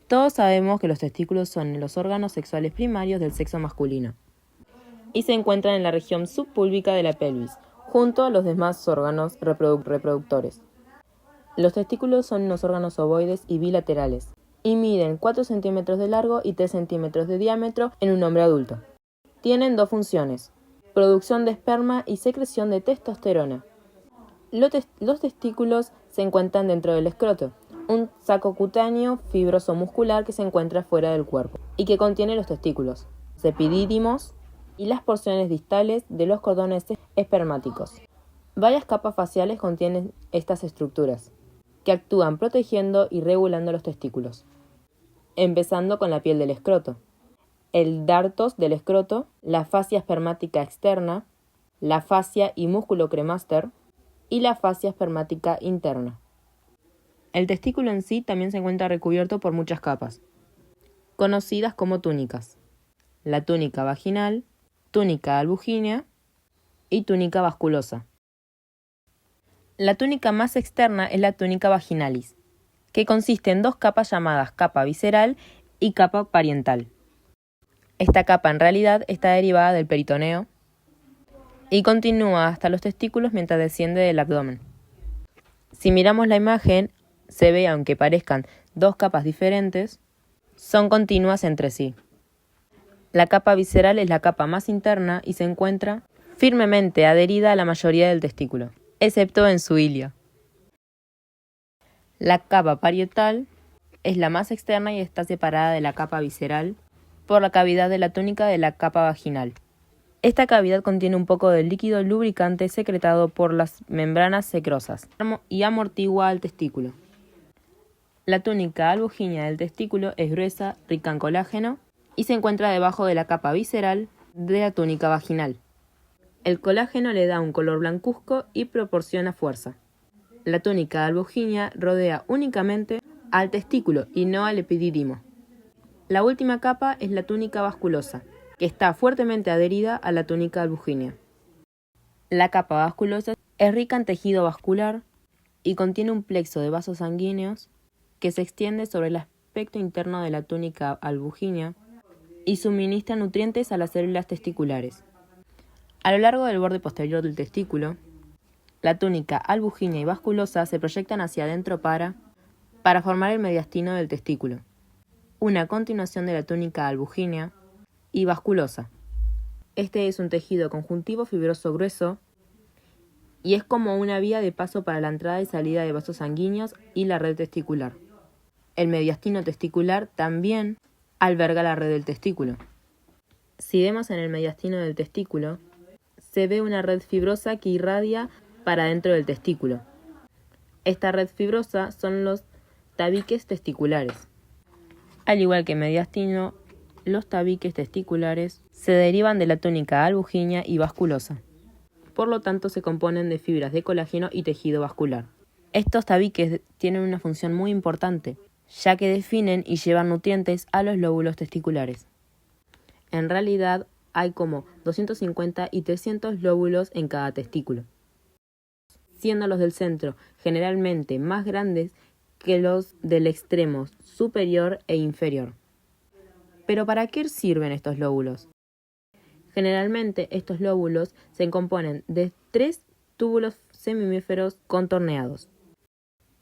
Todos sabemos que los testículos son los órganos sexuales primarios del sexo masculino y se encuentran en la región subpúbica de la pelvis, junto a los demás órganos reproductores. Los testículos son unos órganos ovoides y bilaterales y miden 4 centímetros de largo y 3 centímetros de diámetro en un hombre adulto. Tienen dos funciones: producción de esperma y secreción de testosterona. Los testículos se encuentran dentro del escroto, un saco cutáneo fibroso muscular que se encuentra fuera del cuerpo y que contiene los testículos, los epidídimos y las porciones distales de los cordones espermáticos. Varias capas faciales contienen estas estructuras, que actúan protegiendo y regulando los testículos, empezando con la piel del escroto, el dartos del escroto, la fascia espermática externa, la fascia y músculo cremaster y la fascia espermática interna. El testículo en sí también se encuentra recubierto por muchas capas, conocidas como túnicas: la túnica vaginal, túnica albugínea y túnica vasculosa. La túnica más externa es la túnica vaginalis, que consiste en dos capas llamadas capa visceral y capa parietal. Esta capa en realidad está derivada del peritoneo y continúa hasta los testículos mientras desciende del abdomen. Si miramos la imagen, se ve, aunque parezcan dos capas diferentes, son continuas entre sí. La capa visceral es la capa más interna y se encuentra firmemente adherida a la mayoría del testículo, excepto en su ilio. La capa parietal es la más externa y está separada de la capa visceral por la cavidad de la túnica de la capa vaginal. Esta cavidad contiene un poco de líquido lubricante secretado por las membranas secrosas y amortigua al testículo. La túnica albugínea del testículo es gruesa, rica en colágeno y se encuentra debajo de la capa visceral de la túnica vaginal. El colágeno le da un color blancuzco y proporciona fuerza. La túnica albugínea rodea únicamente al testículo y no al epidídimo. La última capa es la túnica vasculosa, que está fuertemente adherida a la túnica albugínea. La capa vasculosa es rica en tejido vascular y contiene un plexo de vasos sanguíneos que se extiende sobre el aspecto interno de la túnica albugínea y suministra nutrientes a las células testiculares. A lo largo del borde posterior del testículo, la túnica albugínea y vasculosa se proyectan hacia adentro para formar el mediastino del testículo, una continuación de la túnica albugínea y vasculosa. Este es un tejido conjuntivo fibroso grueso y es como una vía de paso para la entrada y salida de vasos sanguíneos y la red testicular. El mediastino testicular también alberga la red del testículo. Si vemos en el mediastino del testículo, se ve una red fibrosa que irradia para dentro del testículo. Esta red fibrosa son los tabiques testiculares. Al igual que mediastino, los tabiques testiculares se derivan de la túnica albugínea y vasculosa. Por lo tanto, se componen de fibras de colágeno y tejido vascular. Estos tabiques tienen una función muy importante, ya que definen y llevan nutrientes a los lóbulos testiculares. En realidad, hay como 250 y 300 lóbulos en cada testículo, siendo los del centro generalmente más grandes que los del extremo superior e inferior. ¿Pero para qué sirven estos lóbulos? Generalmente estos lóbulos se componen de 3 túbulos semimíferos contorneados.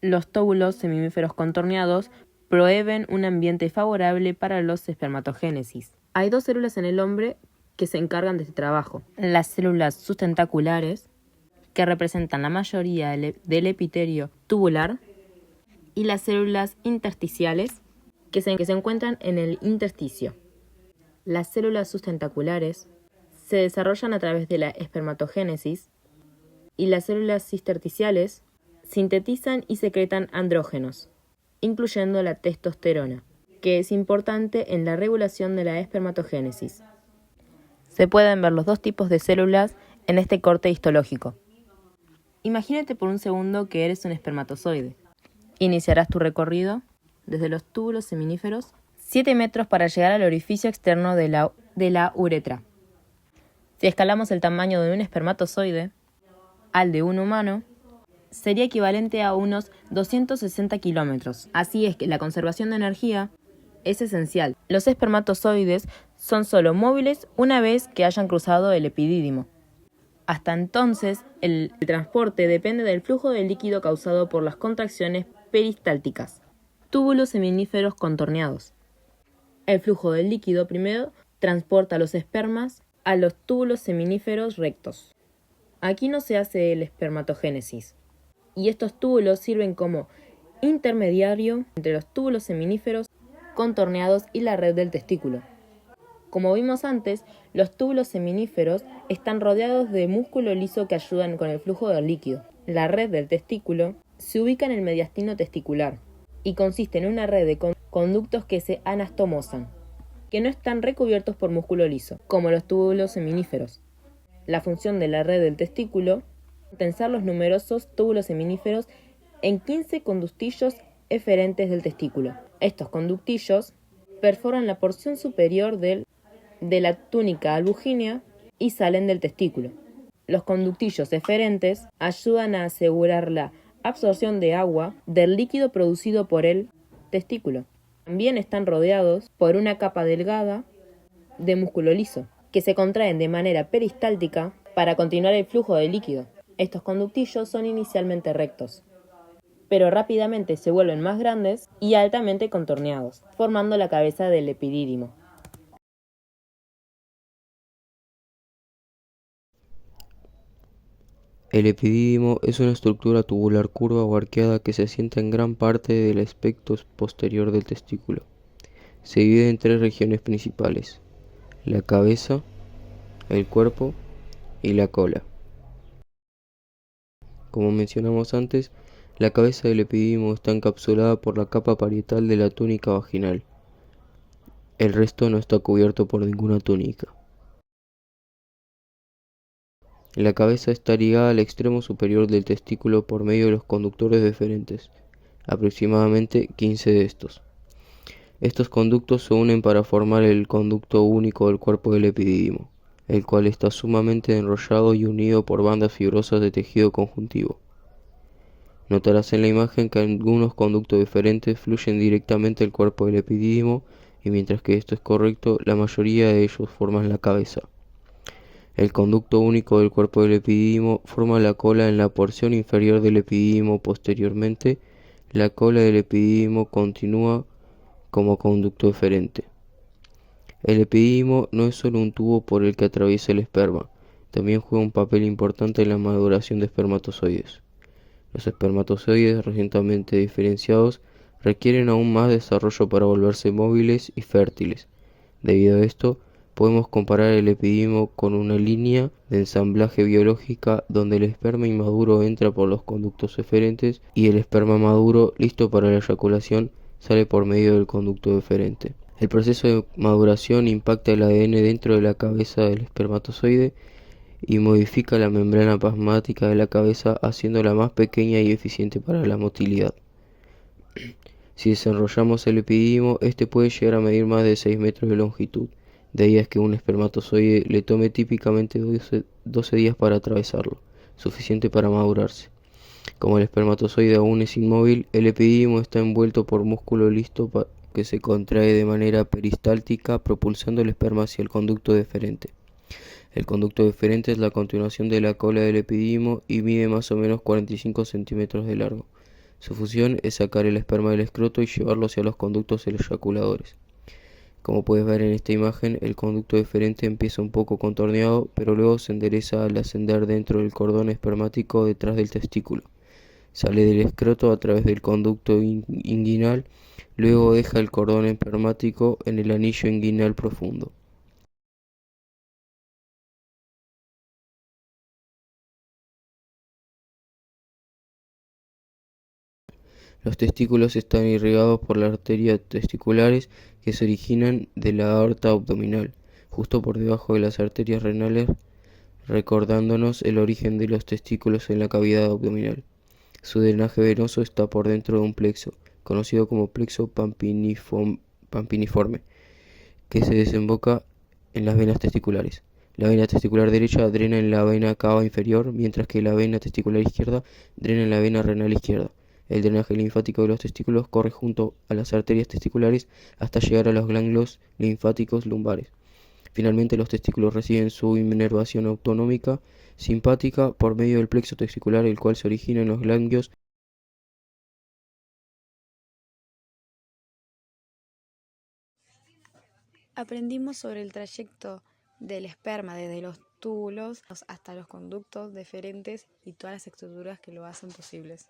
Los túbulos semimíferos contorneados proveen un ambiente favorable para los espermatogénesis. Hay 2 células en el hombre que se encargan de este trabajo: las células sustentaculares, que representan la mayoría del epitelio tubular, y las células intersticiales, que se encuentran en el intersticio. Las células sustentaculares se desarrollan a través de la espermatogénesis y las células intersticiales sintetizan y secretan andrógenos, incluyendo la testosterona, que es importante en la regulación de la espermatogénesis. Se pueden ver los 2 tipos de células en este corte histológico. Imagínate por un segundo que eres un espermatozoide. Iniciarás tu recorrido desde los túbulos seminíferos 7 metros para llegar al orificio externo de la uretra. Si escalamos el tamaño de un espermatozoide al de un humano, sería equivalente a unos 260 kilómetros. Así es que la conservación de energía es esencial. Los espermatozoides son solo móviles una vez que hayan cruzado el epidídimo. Hasta entonces, el transporte depende del flujo de líquido causado por las contracciones peristálticas. Túbulos seminíferos contorneados. El flujo del líquido primero transporta los espermas a los túbulos seminíferos rectos. Aquí no se hace el espermatogénesis, y estos túbulos sirven como intermediario entre los túbulos seminíferos contorneados y la red del testículo. Como vimos antes, los túbulos seminíferos están rodeados de músculo liso que ayudan con el flujo del líquido. La red del testículo se ubica en el mediastino testicular y consiste en una red de conductos que se anastomosan, que no están recubiertos por músculo liso, como los túbulos seminíferos. La función de la red del testículo es tensar los numerosos túbulos seminíferos en 15 conductillos eferentes del testículo. Estos conductillos perforan la porción superior de la túnica albugínea y salen del testículo. Los conductillos eferentes ayudan a asegurar la absorción de agua del líquido producido por el testículo. También están rodeados por una capa delgada de músculo liso, que se contraen de manera peristáltica para continuar el flujo de líquido. Estos conductillos son inicialmente rectos, pero rápidamente se vuelven más grandes y altamente contorneados, formando la cabeza del epidídimo. El epidídimo es una estructura tubular curva o arqueada que se asienta en gran parte del aspecto posterior del testículo. Se divide en tres regiones principales: la cabeza, el cuerpo y la cola. Como mencionamos antes, la cabeza del epidídimo está encapsulada por la capa parietal de la túnica vaginal. El resto no está cubierto por ninguna túnica. La cabeza está ligada al extremo superior del testículo por medio de los conductores deferentes, aproximadamente 15 de estos. Estos conductos se unen para formar el conducto único del cuerpo del epidídimo, el cual está sumamente enrollado y unido por bandas fibrosas de tejido conjuntivo. Notarás en la imagen que algunos conductos diferentes fluyen directamente al cuerpo del epidídimo y mientras que esto es correcto, la mayoría de ellos forman la cabeza. El conducto único del cuerpo del epidídimo forma la cola en la porción inferior del epidídimo. Posteriormente, la cola del epidídimo continúa como conducto eferente. El epidídimo no es solo un tubo por el que atraviesa el esperma, también juega un papel importante en la maduración de espermatozoides. Los espermatozoides recientemente diferenciados requieren aún más desarrollo para volverse móviles y fértiles. Debido a esto, podemos comparar el epidídimo con una línea de ensamblaje biológica donde el esperma inmaduro entra por los conductos eferentes y el esperma maduro, listo para la eyaculación, sale por medio del conducto eferente. El proceso de maduración impacta el ADN dentro de la cabeza del espermatozoide y modifica la membrana plasmática de la cabeza, haciéndola más pequeña y eficiente para la motilidad. Si desenrollamos el epidídimo, este puede llegar a medir más de 6 metros de longitud. De ahí es que un espermatozoide le tome típicamente 12 días para atravesarlo, suficiente para madurarse. Como el espermatozoide aún es inmóvil, el epidídimo está envuelto por músculo listo que se contrae de manera peristáltica, propulsando el esperma hacia el conducto deferente. El conducto deferente es la continuación de la cola del epidídimo y mide más o menos 45 centímetros de largo. Su función es sacar el esperma del escroto y llevarlo hacia los conductos eyaculadores. Como puedes ver en esta imagen, el conducto deferente empieza un poco contorneado, pero luego se endereza al ascender dentro del cordón espermático detrás del testículo. Sale del escroto a través del conducto inguinal, luego deja el cordón espermático en el anillo inguinal profundo. Los testículos están irrigados por las arterias testiculares que se originan de la aorta abdominal, justo por debajo de las arterias renales, recordándonos el origen de los testículos en la cavidad abdominal. Su drenaje venoso está por dentro de un plexo, conocido como plexo pampiniforme, que se desemboca en las venas testiculares. La vena testicular derecha drena en la vena cava inferior, mientras que la vena testicular izquierda drena en la vena renal izquierda. El drenaje linfático de los testículos corre junto a las arterias testiculares hasta llegar a los ganglios linfáticos lumbares. Finalmente, los testículos reciben su inervación autonómica simpática por medio del plexo testicular, el cual se origina en los ganglios. Aprendimos sobre el trayecto del esperma desde los túbulos hasta los conductos deferentes y todas las estructuras que lo hacen posibles.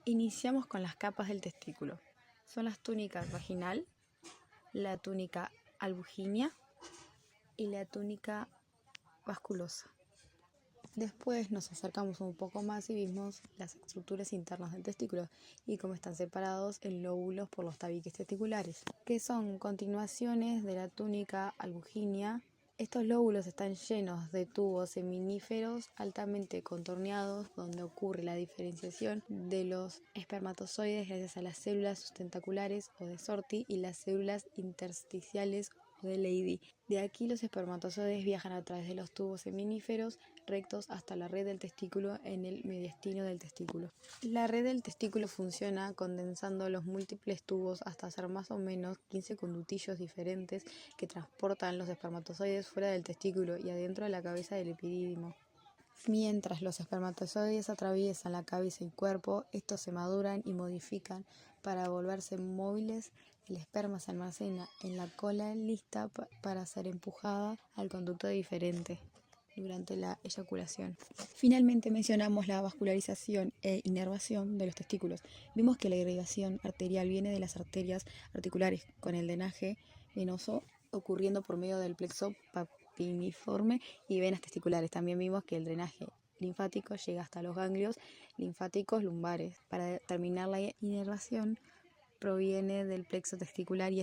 Iniciamos con las capas del testículo. Son las túnicas vaginal, la túnica albuginea y la túnica vasculosa. Después nos acercamos un poco más y vimos las estructuras internas del testículo y cómo están separados en lóbulos por los tabiques testiculares, que son continuaciones de la túnica albuginea. Estos lóbulos están llenos de tubos seminíferos altamente contorneados, donde ocurre la diferenciación de los espermatozoides gracias a las células sustentaculares o de Sorti y las células intersticiales o de Leydig. De aquí los espermatozoides viajan a través de los tubos seminíferos rectos hasta la red del testículo en el mediastino del testículo. La red del testículo funciona condensando los múltiples tubos hasta hacer más o menos 15 conductillos diferentes que transportan los espermatozoides fuera del testículo y adentro de la cabeza del epidídimo. Mientras los espermatozoides atraviesan la cabeza y cuerpo, estos se maduran y modifican para volverse móviles. El esperma se almacena en la cola lista para ser empujada al conducto diferente durante la eyaculación. Finalmente mencionamos la vascularización e inervación de los testículos. Vimos que la irrigación arterial viene de las arterias articulares, con el drenaje venoso ocurriendo por medio del plexo papiniforme y venas testiculares. También vimos que el drenaje linfático llega hasta los ganglios linfáticos lumbares. Para terminar, la inervación proviene del plexo testicular y